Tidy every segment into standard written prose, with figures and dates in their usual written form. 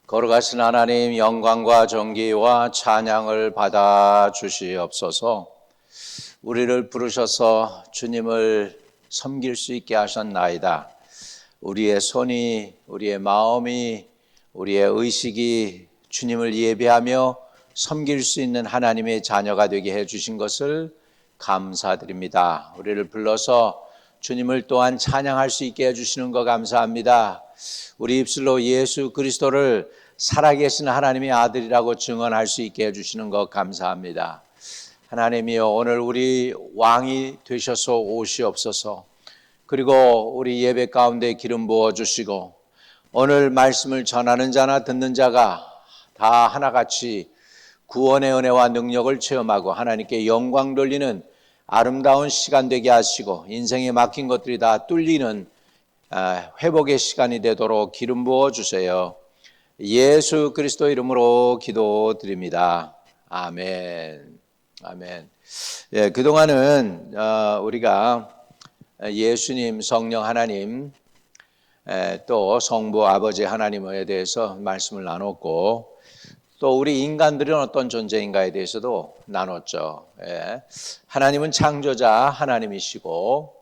거룩하신 하나님, 영광과 존귀와 찬양을 받아 주시옵소서. 우리를 부르셔서 주님을 섬길 수 있게 하셨나이다. 우리의 손이, 우리의 마음이, 우리의 의식이 주님을 예배하며 섬길 수 있는 하나님의 자녀가 되게 해주신 것을 감사드립니다. 우리를 불러서 주님을 또한 찬양할 수 있게 해주시는 것 감사합니다. 우리 입술로 예수 그리스도를 살아계신 하나님의 아들이라고 증언할 수 있게 해주시는 것 감사합니다. 하나님이여, 오늘 우리 왕이 되셔서 오시옵소서. 그리고 우리 예배 가운데 기름 부어주시고, 오늘 말씀을 전하는 자나 듣는 자가 다 하나같이 구원의 은혜와 능력을 체험하고 하나님께 영광 돌리는 아름다운 시간 되게 하시고, 인생에 막힌 것들이 다 뚫리는 회복의 시간이 되도록 기름 부어주세요. 예수 그리스도 이름으로 기도드립니다. 아멘. 아멘. 예, 그동안은 우리가 예수님, 성령 하나님, 또 성부 아버지 하나님에 대해서 말씀을 나눴고, 또 우리 인간들은 어떤 존재인가에 대해서도 나눴죠. 예. 하나님은 창조자 하나님이시고,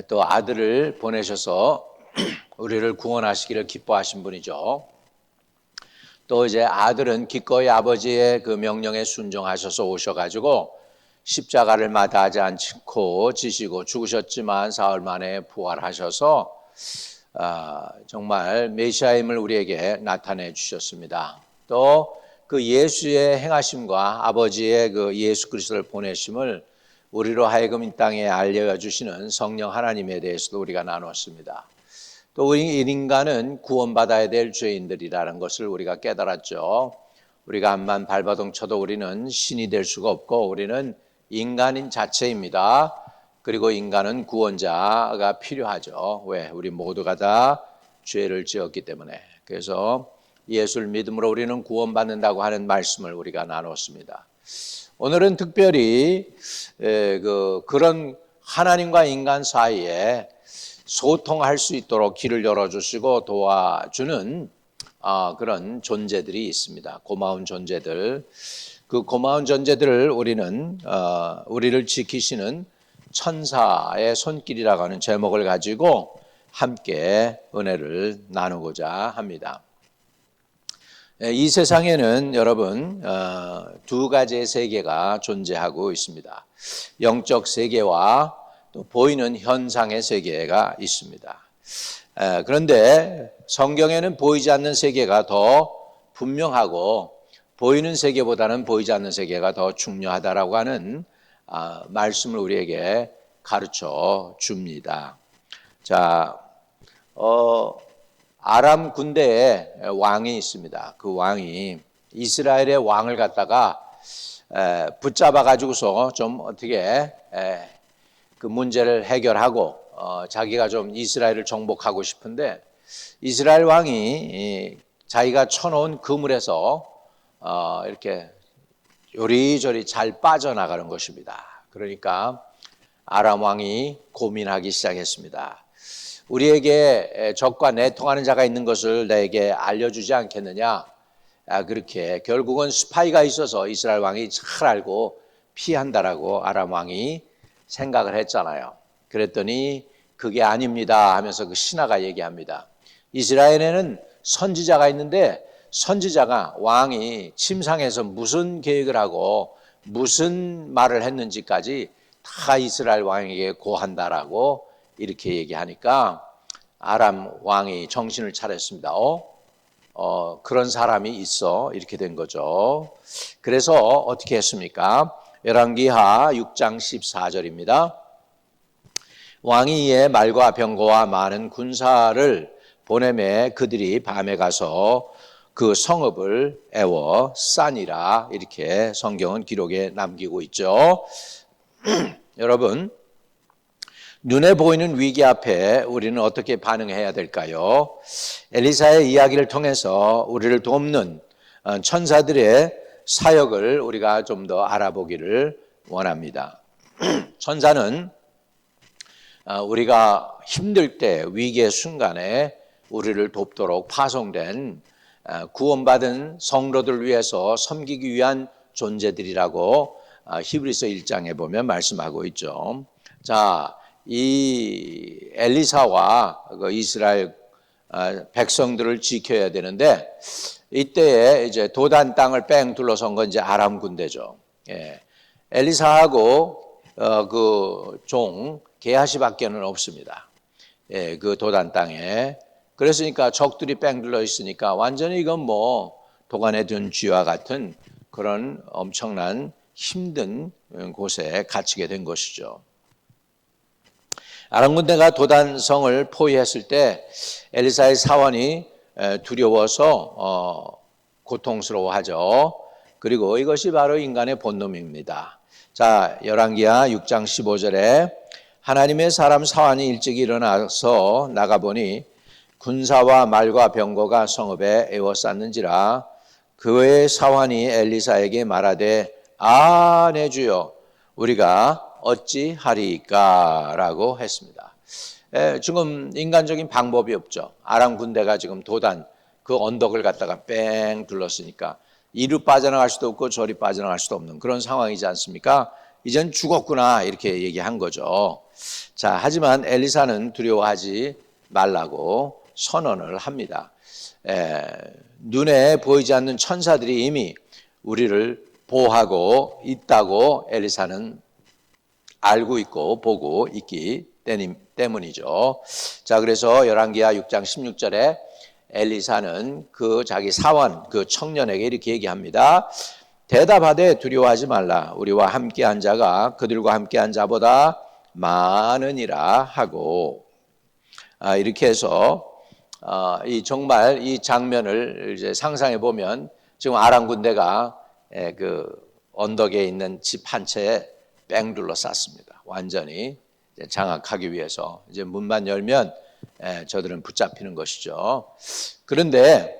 또 아들을 보내셔서 우리를 구원하시기를 기뻐하신 분이죠. 또 이제 아들은 기꺼이 아버지의 그 명령에 순종하셔서 오셔가지고 십자가를 마다하지 않고 지시고 죽으셨지만 사흘 만에 부활하셔서 정말 메시아임을 우리에게 나타내 주셨습니다. 또 그 예수의 행하심과 아버지의 그 예수 그리스도를 보내심을 우리로 하여금 이 땅에 알려주시는 성령 하나님에 대해서도 우리가 나눴습니다. 또 우리 인간은 구원받아야 될 죄인들이라는 것을 우리가 깨달았죠. 우리가 암만 발버둥 쳐도 우리는 신이 될 수가 없고 우리는 인간인 자체입니다. 그리고 인간은 구원자가 필요하죠. 왜? 우리 모두가 다 죄를 지었기 때문에. 그래서 예수를 믿음으로 우리는 구원받는다고 하는 말씀을 우리가 나눴습니다. 오늘은 특별히 그런 하나님과 인간 사이에 소통할 수 있도록 길을 열어주시고 도와주는 그런 존재들이 있습니다. 고마운 존재들. 그 고마운 존재들을 우리는 우리를 지키시는 천사의 손길이라고 하는 제목을 가지고 함께 은혜를 나누고자 합니다. 이 세상에는 여러분 두 가지의 세계가 존재하고 있습니다. 영적 세계와 또 보이는 현상의 세계가 있습니다. 그런데 성경에는 보이지 않는 세계가 더 분명하고 보이는 세계보다는 보이지 않는 세계가 더 중요하다라고 하는 말씀을 우리에게 가르쳐 줍니다. 자, 아람 군대에 왕이 있습니다. 그 왕이 이스라엘의 왕을 갖다가 붙잡아 가지고서 좀 어떻게 그 문제를 해결하고 자기가 좀 이스라엘을 정복하고 싶은데, 이스라엘 왕이 자기가 쳐놓은 그물에서 이렇게 요리조리 잘 빠져나가는 것입니다. 그러니까 아람 왕이 고민하기 시작했습니다. 우리에게 적과 내통하는 자가 있는 것을 내게 알려주지 않겠느냐. 그렇게 결국은 스파이가 있어서 이스라엘 왕이 잘 알고 피한다라고 아람 왕이 생각을 했잖아요. 그랬더니 그게 아닙니다 하면서 그 신하가 얘기합니다. 이스라엘에는 선지자가 있는데 선지자가 왕이 침상에서 무슨 계획을 하고 무슨 말을 했는지까지 다 이스라엘 왕에게 고한다라고 이렇게 얘기하니까 아람 왕이 정신을 차렸습니다. 그런 사람이 있어. 이렇게 된 거죠. 그래서 어떻게 했습니까? 열왕기하 6장 14절입니다. 왕이 이에 말과 병거와 많은 군사를 보내매 그들이 밤에 가서 그 성읍을 애워 싸니라. 이렇게 성경은 기록에 남기고 있죠. 여러분, 눈에 보이는 위기 앞에 우리는 어떻게 반응해야 될까요? 엘리사의 이야기를 통해서 우리를 돕는 천사들의 사역을 우리가 좀 더 알아보기를 원합니다. 천사는 우리가 힘들 때, 위기의 순간에 우리를 돕도록 파송된 구원받은 성도들 위해서 섬기기 위한 존재들이라고 히브리서 1장에 보면 말씀하고 있죠. 자, 이 엘리사와 그 이스라엘 백성들을 지켜야 되는데 이때에 이제 도단 땅을 뺑 둘러선 건 이제 아람 군대죠. 예. 엘리사하고 그 종 게하시밖에는 없습니다. 예, 그 도단 땅에. 그랬으니까 적들이 뺑 둘러 있으니까 완전히 이건 뭐 도간에 든 쥐와 같은 그런 엄청난 힘든 곳에 갇히게 된 것이죠. 아람 군대가 도단성을 포위했을 때 엘리사의 사원이 두려워서 고통스러워하죠. 그리고 이것이 바로 인간의 본능입니다. 자, 열왕기하 6장 15절에 하나님의 사람 사환이 일찍 일어나서 나가보니 군사와 말과 병거가 성읍에 에워쌌는지라. 그의 사환이 엘리사에게 말하되 내 주여 우리가 어찌하리이까 라고 했습니다. 지금 인간적인 방법이 없죠. 아람 군대가 지금 도단 그 언덕을 갖다가 뺑 둘렀으니까 이리 빠져나갈 수도 없고 저리 빠져나갈 수도 없는 그런 상황이지 않습니까? 이젠 죽었구나 이렇게 얘기한 거죠. 자, 하지만 엘리사는 두려워하지 말라고 선언을 합니다. 눈에 보이지 않는 천사들이 이미 우리를 보호하고 있다고 엘리사는 알고 있고 보고 있기 때문이죠. 자, 그래서 열왕기하 6장 16절에 엘리사는 그 자기 사원 그 청년에게 이렇게 얘기합니다. 대답하되 두려워하지 말라. 우리와 함께한 자가 그들과 함께한 자보다 많으니라 하고 이렇게 해서 정말 이 장면을 이제 상상해 보면 지금 아람 군대가 그 언덕에 있는 집 한 채에 뺑 둘러쌌습니다. 완전히 장악하기 위해서 이제 문만 열면 저들은 붙잡히는 것이죠. 그런데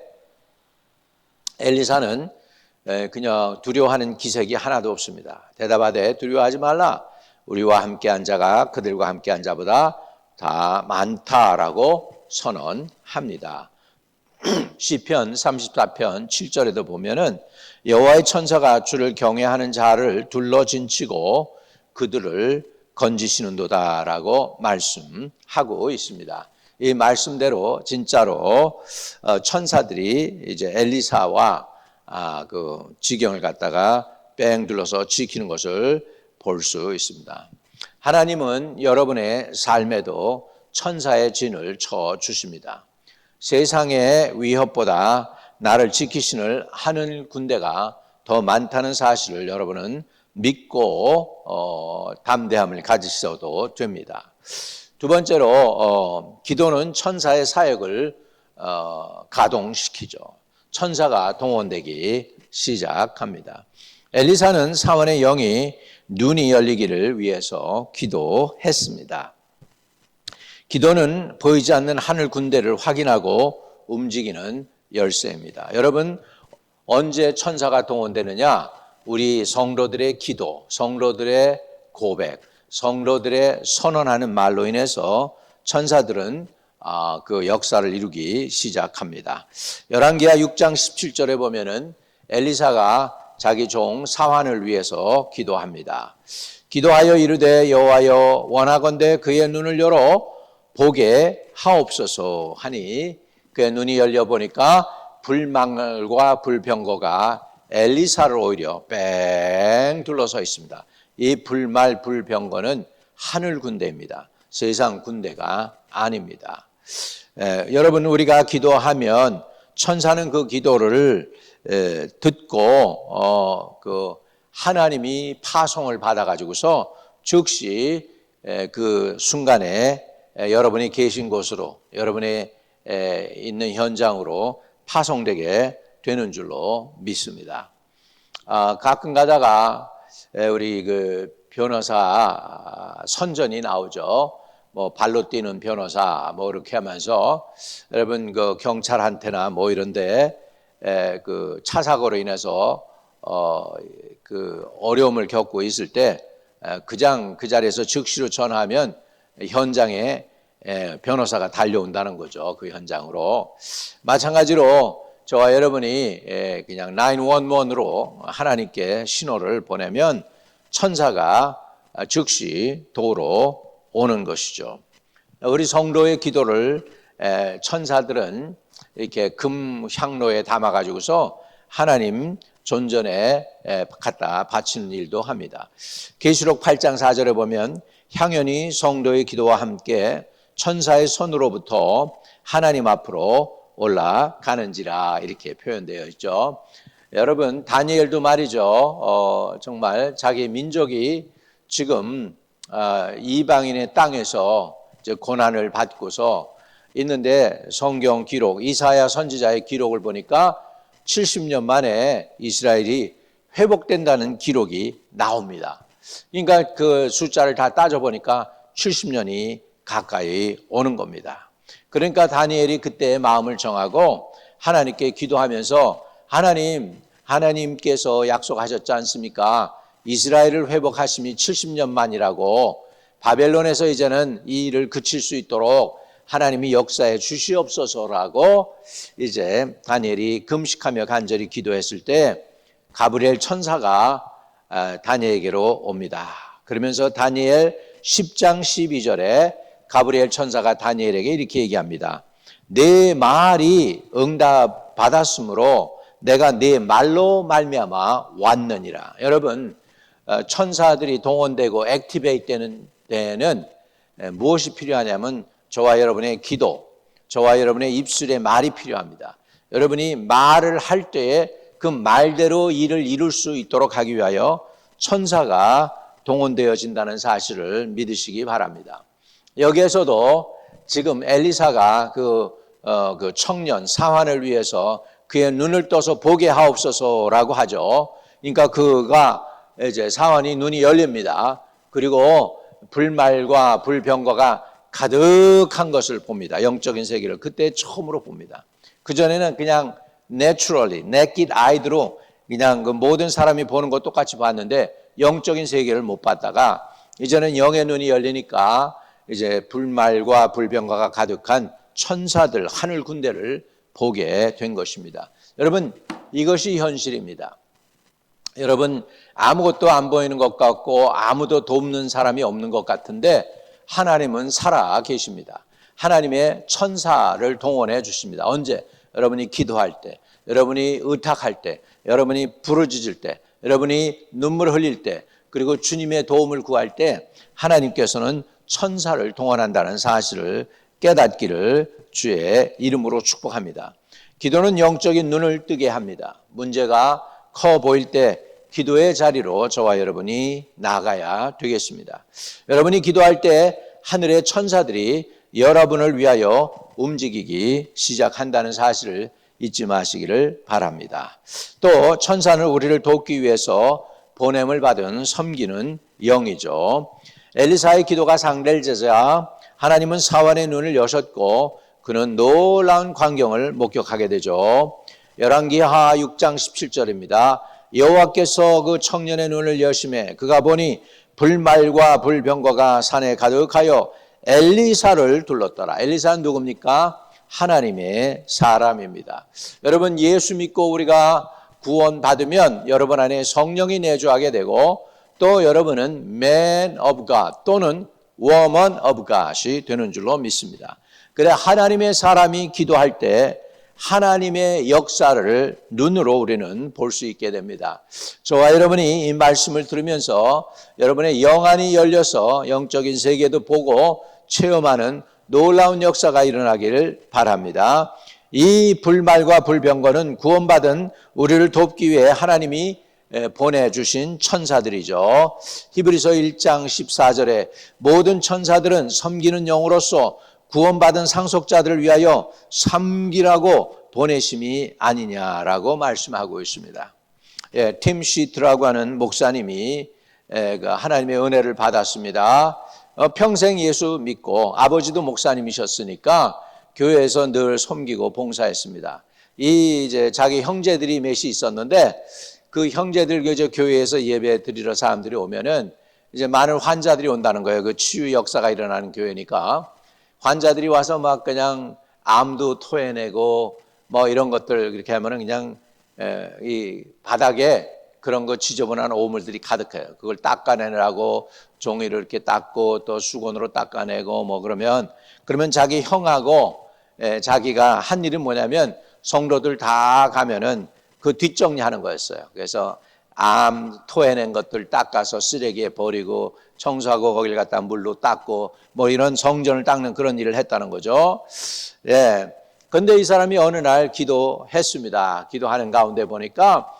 엘리사는 그냥 두려워하는 기색이 하나도 없습니다. 대답하되 두려워하지 말라. 우리와 함께한 자가 그들과 함께한 자보다 다 많다라고 선언합니다. 시편 34편 7절에도 보면은 여호와의 천사가 주를 경외하는 자를 둘러진치고 그들을 건지시는도다라고 말씀하고 있습니다. 이 말씀대로 진짜로 천사들이 이제 엘리사와 그 지경을 갖다가 뺑 둘러서 지키는 것을 볼 수 있습니다. 하나님은 여러분의 삶에도 천사의 진을 쳐 주십니다. 세상의 위협보다 나를 지키시는 하늘 군대가 더 많다는 사실을 여러분은 믿고 담대함을 가지셔도 됩니다. 두 번째로 기도는 천사의 사역을 가동시키죠. 천사가 동원되기 시작합니다. 엘리사는 사원의 영이 눈이 열리기를 위해서 기도했습니다. 기도는 보이지 않는 하늘 군대를 확인하고 움직이는 열쇠입니다. 여러분, 언제 천사가 동원되느냐? 우리 성도들의 기도, 성도들의 고백, 성도들의 선언하는 말로 인해서 천사들은 그 역사를 이루기 시작합니다. 열왕기하 6장 17절에 보면은 엘리사가 자기 종 사환을 위해서 기도합니다. 기도하여 이르되 여호와여 원하건대 그의 눈을 열어 보게 하옵소서 하니 그의 눈이 열려 보니까 불망과 불병거가 엘리사를 오히려 뺑 둘러서 있습니다. 이 불말 불병거는 하늘 군대입니다. 세상 군대가 아닙니다. 여러분, 우리가 기도하면 천사는 그 기도를 듣고 그 하나님이 파송을 받아가지고서 즉시 그 순간에 여러분이 계신 곳으로, 여러분이 있는 현장으로 파송되게 되는 줄로 믿습니다. 가끔 가다가 우리 그 변호사 선전이 나오죠. 뭐 발로 뛰는 변호사 뭐 이렇게 하면서 여러분 그 경찰한테나 뭐 이런데 그 차 사고로 인해서 그 어려움을 겪고 있을 때 그냥 그 자리에서 즉시로 전화하면 현장에 변호사가 달려온다는 거죠. 그 현장으로. 마찬가지로 저와 여러분이 그냥 911으로 하나님께 신호를 보내면 천사가 즉시 도로 오는 것이죠. 우리 성도의 기도를 천사들은 이렇게 금 향로에 담아가지고서 하나님 존전에 갖다 바치는 일도 합니다. 계시록 8장 4절에 보면 향연이 성도의 기도와 함께 천사의 손으로부터 하나님 앞으로 올라가는지라 이렇게 표현되어 있죠. 여러분 다니엘도 말이죠. 정말 자기 민족이 지금 이방인의 땅에서 이제 고난을 받고서 있는데 성경 기록 이사야 선지자의 기록을 보니까 70년 만에 이스라엘이 회복된다는 기록이 나옵니다. 그러니까 그 숫자를 다 따져보니까 70년이 가까이 오는 겁니다. 그러니까 다니엘이 그때 마음을 정하고 하나님께 기도하면서 하나님께서 약속하셨지 않습니까? 이스라엘을 회복하심이 70년 만이라고 바벨론에서 이제는 이 일을 그칠 수 있도록 하나님이 역사해 주시옵소서라고 이제 다니엘이 금식하며 간절히 기도했을 때 가브리엘 천사가 다니엘에게로 옵니다. 그러면서 다니엘 10장 12절에 가브리엘 천사가 다니엘에게 이렇게 얘기합니다. 내 말이 응답 받았으므로 내가 네 말로 말미암아 왔느니라. 여러분 천사들이 동원되고 액티베이트 되는 데는 무엇이 필요하냐면 저와 여러분의 기도, 저와 여러분의 입술의 말이 필요합니다. 여러분이 말을 할 때에 그 말대로 일을 이룰 수 있도록 하기 위하여 천사가 동원되어진다는 사실을 믿으시기 바랍니다. 여기에서도 지금 엘리사가 그 청년 사환을 위해서 그의 눈을 떠서 보게 하옵소서라고 하죠. 그러니까 그가 이제 사환이 눈이 열립니다. 그리고 불말과 불병거가 가득한 것을 봅니다. 영적인 세계를 그때 처음으로 봅니다. 그전에는 그냥 naturally, naked eye로 그냥 그 모든 사람이 보는 것 똑같이 봤는데 영적인 세계를 못 봤다가 이제는 영의 눈이 열리니까 이제 불말과 불병거가 가득한 천사들, 하늘 군대를 보게 된 것입니다. 여러분, 이것이 현실입니다. 여러분, 아무것도 안 보이는 것 같고 아무도 돕는 사람이 없는 것 같은데 하나님은 살아 계십니다. 하나님의 천사를 동원해 주십니다. 언제? 여러분이 기도할 때, 여러분이 의탁할 때, 여러분이 부르짖을 때, 여러분이 눈물 흘릴 때, 그리고 주님의 도움을 구할 때 하나님께서는 천사를 동원한다는 사실을 깨닫기를 주의 이름으로 축복합니다. 기도는 영적인 눈을 뜨게 합니다. 문제가 커 보일 때 기도의 자리로 저와 여러분이 나가야 되겠습니다. 여러분이 기도할 때 하늘의 천사들이 여러분을 위하여 움직이기 시작한다는 사실을 잊지 마시기를 바랍니다. 또 천사는 우리를 돕기 위해서 보냄을 받은 섬기는 영이죠. 엘리사의 기도가 상달되자 하나님은 사환의 눈을 여셨고 그는 놀라운 광경을 목격하게 되죠. 열왕기하 6장 17절입니다. 여호와께서 그 청년의 눈을 여심해 그가 보니 불말과 불병거가 산에 가득하여 엘리사를 둘렀더라. 엘리사는 누굽니까? 하나님의 사람입니다. 여러분 예수 믿고 우리가 구원받으면 여러분 안에 성령이 내주하게 되고 또 여러분은 man of God 또는 woman of God이 되는 줄로 믿습니다. 그래 하나님의 사람이 기도할 때 하나님의 역사를 눈으로 우리는 볼 수 있게 됩니다. 저와 여러분이 이 말씀을 들으면서 여러분의 영안이 열려서 영적인 세계도 보고 체험하는 놀라운 역사가 일어나기를 바랍니다. 이 불말과 불병거는 구원받은 우리를 돕기 위해 하나님이 보내주신 천사들이죠. 히브리서 1장 14절에 모든 천사들은 섬기는 영으로서 구원받은 상속자들을 위하여 섬기라고 보내심이 아니냐라고 말씀하고 있습니다. 팀 시트라고 하는 목사님이 하나님의 은혜를 받았습니다. 평생 예수 믿고 아버지도 목사님이셨으니까 교회에서 늘 섬기고 봉사했습니다. 이제 자기 형제들이 몇이 있었는데 그 형제들 교회에서 예배 드리러 사람들이 오면은 이제 많은 환자들이 온다는 거예요. 그 치유 역사가 일어나는 교회니까 환자들이 와서 막 그냥 암도 토해내고 뭐 이런 것들 그렇게 하면은 그냥 이 바닥에 그런 거 지저분한 오물들이 가득해요. 그걸 닦아내느라고 종이를 이렇게 닦고 또 수건으로 닦아내고 뭐 그러면 자기 형하고 자기가 한 일은 뭐냐면 성도들 다 가면은 그 뒷정리하는 거였어요. 그래서 암 토해낸 것들 닦아서 쓰레기에 버리고 청소하고 거기를 갖다 물로 닦고 뭐 이런 성전을 닦는 그런 일을 했다는 거죠. 예. 근데 이 사람이 어느 날 기도했습니다. 기도하는 가운데 보니까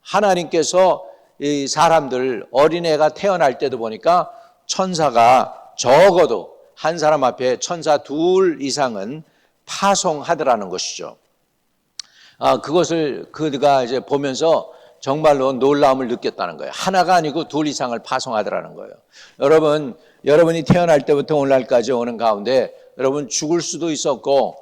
하나님께서 이 사람들 어린애가 태어날 때도 보니까 천사가 적어도 한 사람 앞에 천사 둘 이상은 파송하더라는 것이죠. 그것을 그가 이제 보면서 정말로 놀라움을 느꼈다는 거예요. 하나가 아니고 둘 이상을 파송하더라는 거예요. 여러분이 태어날 때부터 오늘날까지 오는 가운데 여러분 죽을 수도 있었고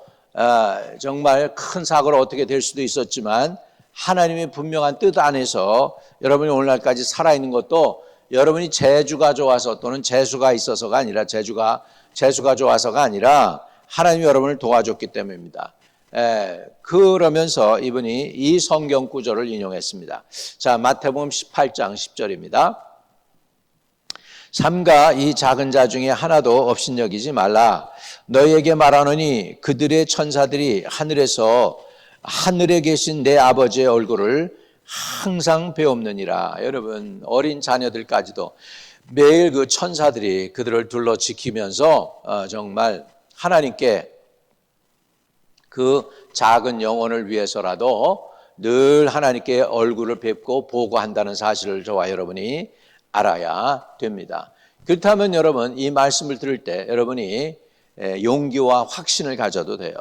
정말 큰 사고로 어떻게 될 수도 있었지만 하나님의 분명한 뜻 안에서 여러분이 오늘날까지 살아있는 것도 여러분이 재주가 좋아서 또는 재수가 있어서가 아니라 재수가 좋아서가 아니라 하나님이 여러분을 도와줬기 때문입니다. 그러면서 이분이 이 성경 구절을 인용했습니다. 자, 마태복음 18장 10절입니다. 삼가 이 작은 자 중에 하나도 업신여기지 말라. 너희에게 말하노니 그들의 천사들이 하늘에 계신 내 아버지의 얼굴을 항상 배옵느니라. 여러분 어린 자녀들까지도 매일 그 천사들이 그들을 둘러 지키면서 정말 하나님께 그 작은 영혼을 위해서라도 늘 하나님께 얼굴을 뵙고 보고한다는 사실을 저와 여러분이 알아야 됩니다. 그렇다면 여러분 이 말씀을 들을 때 여러분이 용기와 확신을 가져도 돼요.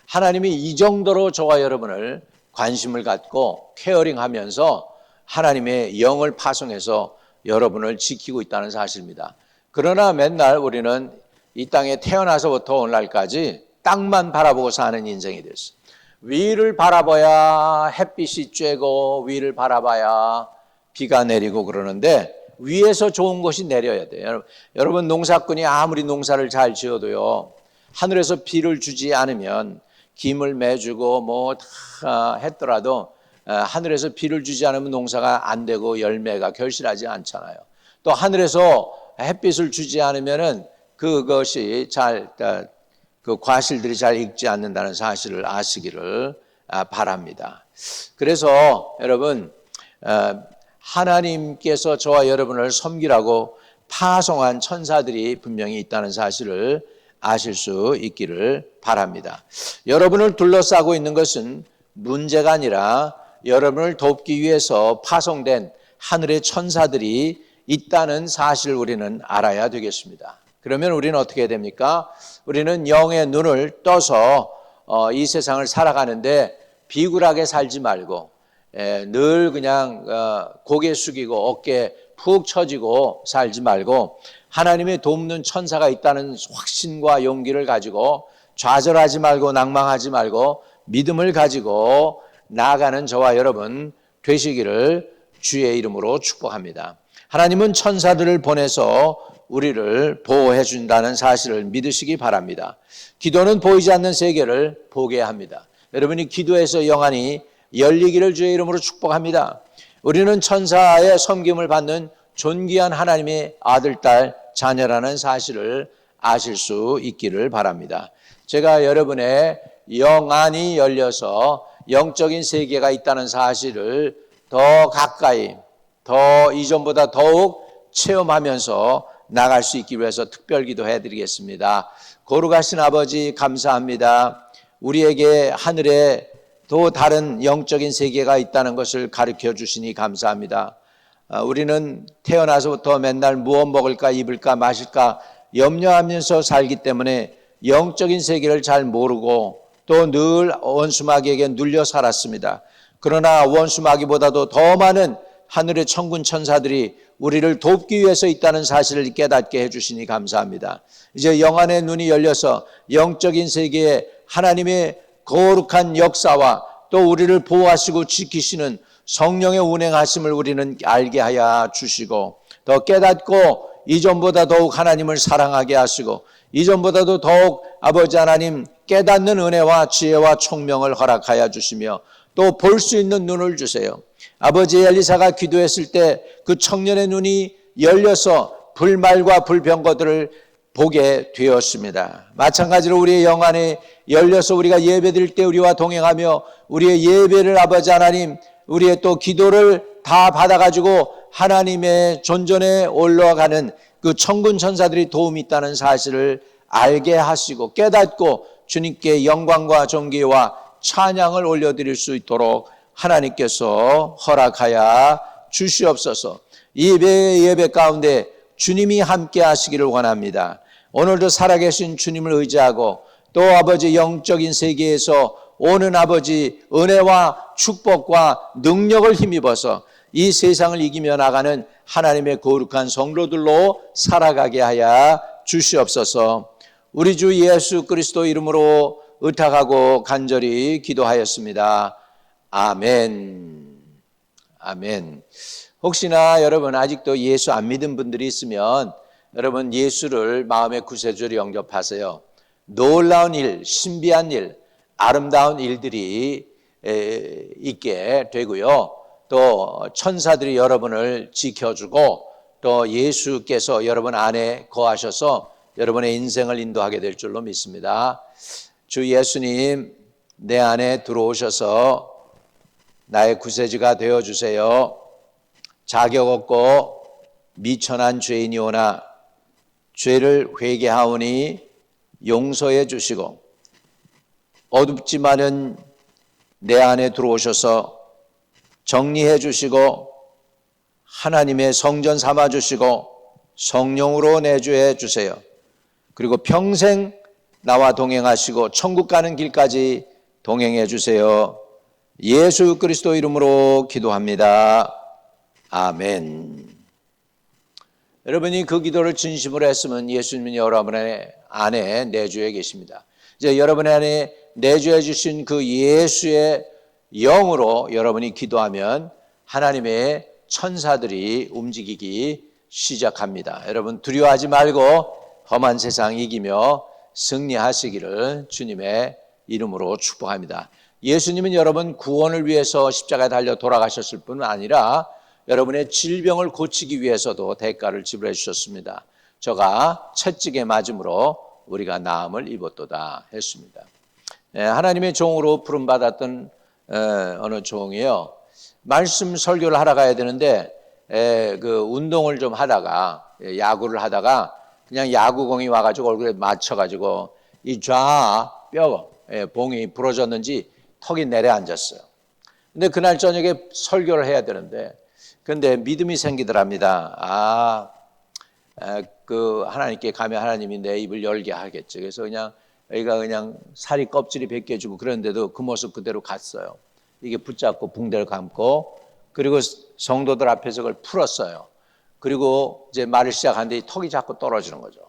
하나님이 이 정도로 저와 여러분을 관심을 갖고 케어링하면서 하나님의 영을 파송해서 여러분을 지키고 있다는 사실입니다. 그러나 맨날 우리는 이 땅에 태어나서부터 오늘날까지 땅만 바라보고 사는 인생이 됐어요. 위를 바라봐야 햇빛이 쬐고 위를 바라봐야 비가 내리고 그러는데 위에서 좋은 것이 내려야 돼요. 여러분 농사꾼이 아무리 농사를 잘 지어도요 하늘에서 비를 주지 않으면 김을 매주고 뭐 다 했더라도 하늘에서 비를 주지 않으면 농사가 안 되고 열매가 결실하지 않잖아요. 또 하늘에서 햇빛을 주지 않으면은 그것이 그 과실들이 잘 익지 않는다는 사실을 아시기를 바랍니다. 그래서 여러분 하나님께서 저와 여러분을 섬기라고 파송한 천사들이 분명히 있다는 사실을 아실 수 있기를 바랍니다. 여러분을 둘러싸고 있는 것은 문제가 아니라 여러분을 돕기 위해서 파송된 하늘의 천사들이 있다는 사실을 우리는 알아야 되겠습니다. 그러면 우리는 어떻게 해야 됩니까? 우리는 영의 눈을 떠서 이 세상을 살아가는데 비굴하게 살지 말고 늘 그냥 고개 숙이고 어깨 푹 처지고 살지 말고 하나님의 돕는 천사가 있다는 확신과 용기를 가지고 좌절하지 말고 낭망하지 말고 믿음을 가지고 나아가는 저와 여러분 되시기를 주의 이름으로 축복합니다. 하나님은 천사들을 보내서 우리를 보호해 준다는 사실을 믿으시기 바랍니다. 기도는 보이지 않는 세계를 보게 합니다. 여러분이 기도해서 영안이 열리기를 주의 이름으로 축복합니다. 우리는 천사의 섬김을 받는 존귀한 하나님의 아들, 딸, 자녀라는 사실을 아실 수 있기를 바랍니다. 제가 여러분의 영안이 열려서 영적인 세계가 있다는 사실을 더 가까이, 더 이전보다 더욱 체험하면서 나갈 수 있기 위해서 특별 기도해 드리겠습니다. 거룩하신 아버지 감사합니다. 우리에게 하늘에 또 다른 영적인 세계가 있다는 것을 가르쳐 주시니 감사합니다. 우리는 태어나서부터 맨날 무엇 먹을까 입을까 마실까 염려하면서 살기 때문에 영적인 세계를 잘 모르고 또 늘 원수마귀에게 눌려 살았습니다. 그러나 원수마귀보다도 더 많은 하늘의 천군 천사들이 우리를 돕기 위해서 있다는 사실을 깨닫게 해주시니 감사합니다. 이제 영안의 눈이 열려서 영적인 세계에 하나님의 거룩한 역사와 또 우리를 보호하시고 지키시는 성령의 운행하심을 우리는 알게 하여 주시고 더 깨닫고 이전보다 더욱 하나님을 사랑하게 하시고 이전보다도 더욱 아버지 하나님 깨닫는 은혜와 지혜와 총명을 허락하여 주시며 또 볼 수 있는 눈을 주세요. 아버지 엘리사가 기도했을 때 그 청년의 눈이 열려서 불말과 불병거들을 보게 되었습니다. 마찬가지로 우리의 영안이 열려서 우리가 예배드릴 때 우리와 동행하며 우리의 예배를 아버지 하나님 우리의 또 기도를 다 받아가지고 하나님의 존전에 올라가는 그 천군 천사들이 도움이 있다는 사실을 알게 하시고 깨닫고 주님께 영광과 존귀와 찬양을 올려드릴 수 있도록 하나님께서 허락하여 주시옵소서. 이 예배 가운데 주님이 함께 하시기를 원합니다. 오늘도 살아계신 주님을 의지하고 또 아버지 영적인 세계에서 오는 아버지 은혜와 축복과 능력을 힘입어서 이 세상을 이기며 나가는 하나님의 거룩한 성도들로 살아가게 하여 주시옵소서. 우리 주 예수 그리스도 이름으로 의탁하고 간절히 기도하였습니다. 아멘. 아멘. 혹시나 여러분 아직도 예수 안 믿은 분들이 있으면 여러분 예수를 마음의 구세주로 영접하세요. 놀라운 일, 신비한 일, 아름다운 일들이 있게 되고요. 또 천사들이 여러분을 지켜주고 또 예수께서 여러분 안에 거하셔서 여러분의 인생을 인도하게 될 줄로 믿습니다. 주 예수님 내 안에 들어오셔서 나의 구세주가 되어주세요. 자격 없고 미천한 죄인이오나 죄를 회개하오니 용서해 주시고 어둡지만은 내 안에 들어오셔서 정리해 주시고 하나님의 성전 삼아 주시고 성령으로 내주해 주세요. 그리고 평생 나와 동행하시고 천국 가는 길까지 동행해 주세요. 예수 그리스도 이름으로 기도합니다. 아멘. 여러분이 그 기도를 진심으로 했으면 예수님은 여러분의 안에 내주해 계십니다. 이제 여러분 안에 내주해 주신 그 예수의 영으로 여러분이 기도하면 하나님의 천사들이 움직이기 시작합니다. 여러분 두려워하지 말고 험한 세상 이기며 승리하시기를 주님의 이름으로 축복합니다. 예수님은 여러분 구원을 위해서 십자가에 달려 돌아가셨을 뿐 아니라 여러분의 질병을 고치기 위해서도 대가를 지불해 주셨습니다. 저가 채찍에 맞음으로 우리가 나음을 입었도다 했습니다. 하나님의 종으로 부름받았던 어느 종이요. 말씀 설교를 하러 가야 되는데 그 운동을 좀 하다가 야구를 하다가 그냥 야구공이 와가지고 얼굴에 맞춰가지고 이 좌 뼈 봉이 부러졌는지 턱이 내려앉았어요. 근데 그날 저녁에 설교를 해야 되는데 근데 믿음이 생기더랍니다. 그 하나님께 가면 하나님이 내 입을 열게 하겠죠. 그래서 그냥 여기가 그냥 살이 껍질이 벗겨지고 그런데도 그 모습 그대로 갔어요. 이게 붙잡고 붕대를 감고 그리고 성도들 앞에서 그걸 풀었어요. 그리고 이제 말을 시작하는데 이 턱이 자꾸 떨어지는 거죠.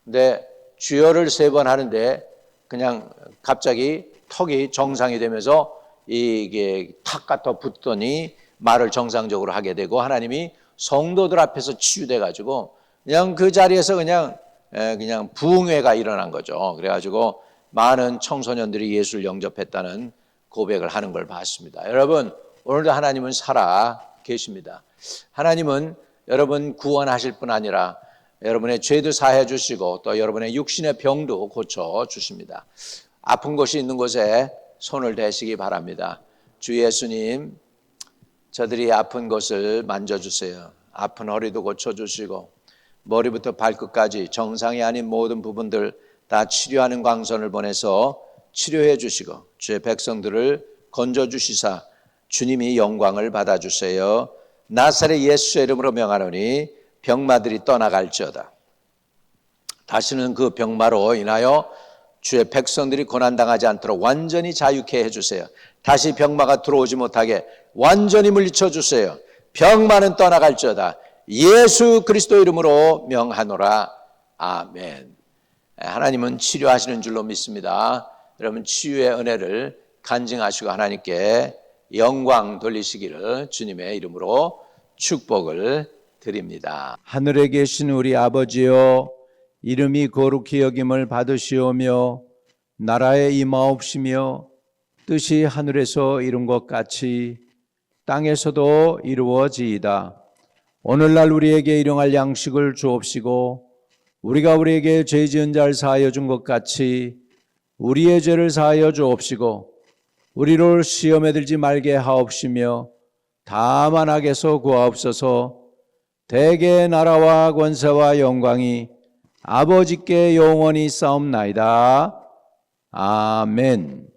근데 주여를 3번 하는데 그냥 갑자기 턱이 정상이 되면서 이게 탁 갖다 붙더니 말을 정상적으로 하게 되고 하나님이 성도들 앞에서 치유돼 가지고 그냥 그 자리에서 그냥 부흥회가 일어난 거죠. 그래가지고 많은 청소년들이 예수를 영접했다는 고백을 하는 걸 봤습니다. 여러분 오늘도 하나님은 살아 계십니다. 하나님은 여러분 구원하실 뿐 아니라 여러분의 죄도 사해 주시고 또 여러분의 육신의 병도 고쳐 주십니다. 아픈 곳이 있는 곳에 손을 대시기 바랍니다. 주 예수님 저들이 아픈 곳을 만져주세요. 아픈 허리도 고쳐주시고 머리부터 발끝까지 정상이 아닌 모든 부분들 다 치료하는 광선을 보내서 치료해 주시고 주의 백성들을 건져주시사 주님이 영광을 받아주세요. 나사렛 예수의 이름으로 명하노니 병마들이 떠나갈지어다. 다시는 그 병마로 인하여 주의 백성들이 고난당하지 않도록 완전히 자유케 해주세요. 다시 병마가 들어오지 못하게 완전히 물리쳐 주세요. 병마는 떠나갈지어다. 예수 그리스도 이름으로 명하노라. 아멘. 하나님은 치료하시는 줄로 믿습니다. 여러분 치유의 은혜를 간증하시고 하나님께 영광 돌리시기를 주님의 이름으로 축복을 드립니다. 하늘에 계신 우리 아버지여, 이름이 거룩히 여김을 받으시오며 나라에 임하옵시며 뜻이 하늘에서 이룬 것 같이 땅에서도 이루어지이다. 오늘날 우리에게 일용할 양식을 주옵시고 우리가 우리에게 죄 지은 자를 사하여 준 것 같이 우리의 죄를 사하여 주옵시고 우리를 시험에 들지 말게 하옵시며 다만 악에서 구하옵소서. 대개 나라와 권세와 영광이 아버지께 영원히 싸움나이다. 아멘.